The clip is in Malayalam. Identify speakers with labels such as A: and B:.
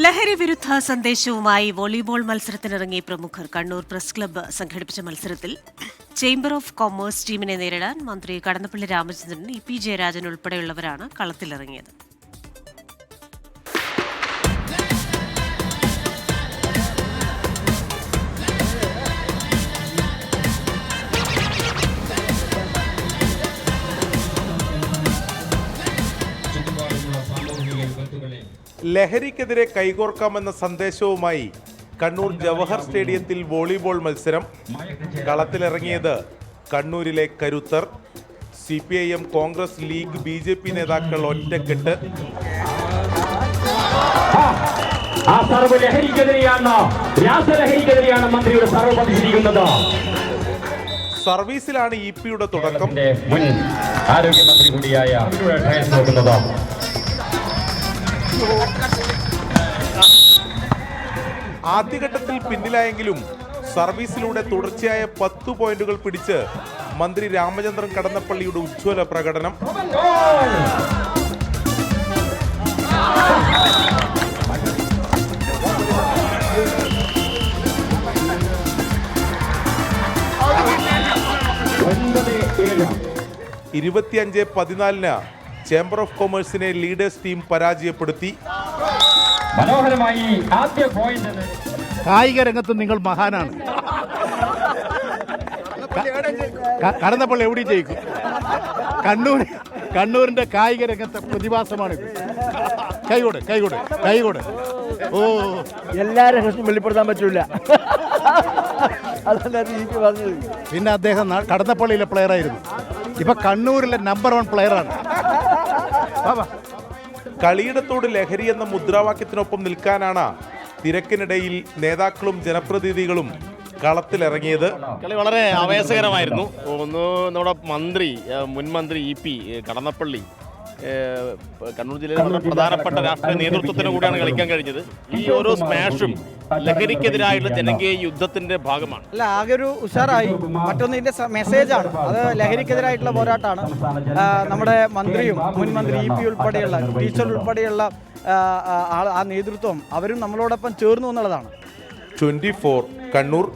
A: ലഹരി വിരുദ്ധ സന്ദേശവുമായി വോളിബോൾ മത്സരത്തിനിറങ്ങിയ പ്രമുഖർ കണ്ണൂർ പ്രസ് ക്ലബ്ബ് സംഘടിപ്പിച്ച മത്സരത്തിൽ ചേംബർ ഓഫ് കൊമേഴ്സ് ടീമിനെ നേരിടാൻ മന്ത്രി കടന്നപ്പള്ളി രാമചന്ദ്രൻ, ഇ.പി. ജയരാജൻ ഉൾപ്പെടെയുള്ളവരാണ് കളത്തിലിറങ്ങിയത്.
B: ലഹരിക്കെതിരെ കൈകോർക്കാമെന്ന സന്ദേശവുമായി കണ്ണൂർ ജവഹർ സ്റ്റേഡിയത്തിൽ വോളിബോൾ മത്സരം. കളത്തിലിറങ്ങിയത് കണ്ണൂരിലെ കരുത്തർ. CPIM, കോൺഗ്രസ്, ലീഗ്, BJP നേതാക്കൾ ഒറ്റക്കെട്ട്. സർവീസിലാണ് EP-യുടെ തുടക്കം.
C: ആരോഗ്യമന്ത്രി കൂടിയായ
B: ആദ്യഘട്ടത്തിൽ പിന്നിലായെങ്കിലും സർവീസിലൂടെ തുടർച്ചയായ 10 പോയിന്റുകൾ പിടിച്ച് മന്ത്രി രാമചന്ദ്രൻ കടന്നപ്പള്ളിയുടെ ഉജ്ജ്വല പ്രകടനം. (25-14) ചേംബർ ഓഫ് കൊമേഴ്സിനെ ലീഡേഴ്സ് ടീം പരാജയപ്പെടുത്തി.
C: മനോഹരമായി ആദ്യ പോയിന്റ്.
D: കായിക രംഗത്ത് നിങ്ങൾ മഹാനാണ്. കടന്നപ്പള്ളി എവിടെ ജയിക്കും? കണ്ണൂരിന്റെ കായിക രംഗത്തെ പ്രതിഭാസമാണിത്. കൈകൂടെ. ഓ,
E: എല്ലാവരും പ്രശ്നം വെളിപ്പെടുത്താൻ പറ്റൂല.
D: പിന്നെ അദ്ദേഹം കടന്നപ്പള്ളിയിലെ പ്ലെയർ ആയിരുന്നു. ഇപ്പൊ കണ്ണൂരിലെ നമ്പർ 1 പ്ലെയറാണ്.
B: കളിയിടത്തോട് ലഹരി എന്ന മുദ്രാവാക്യത്തിനൊപ്പം നിൽക്കാനാണ് തിരക്കിനിടയിൽ നേതാക്കളും ജനപ്രതിനിധികളും കളത്തിലിറങ്ങിയത്.
F: കളി വളരെ ആവേശകരമായിരുന്നു. നമ്മുടെ മുൻ മന്ത്രി EP കടന്നപ്പള്ളി കണ്ണൂർ ജില്ലയിലെ വളരെ പ്രധാനപ്പെട്ട രാഷ്ട്രീയ നേതൃത്വത്തിന് കൂടിയാണ് കളിക്കാൻ കഴിഞ്ഞത്. ഈ ഓരോ സ്മാഷും ലഹരിക്കെതിരായുള്ള ജനകീയ യുദ്ധത്തിന്റെ ഭാഗമാണ്.
E: അല്ല, ആകെ ഒരു ഉഷാറായി. മറ്റൊന്ന് ഇതിന്റെ മെസ്സേജാണ്. അത് ലഹരിക്കെതിരായിട്ടുള്ള പോരാട്ടമാണ്. നമ്മുടെ മന്ത്രിയും മുൻ മന്ത്രി EP ഉൾപ്പെടെയുള്ള ടീച്ചർ ഉൾപ്പെടെയുള്ള ആ നേതൃത്വം അവരും നമ്മളോടൊപ്പം ചേർന്നു എന്നുള്ളതാണ്.
B: 24 കണ്ണൂർ.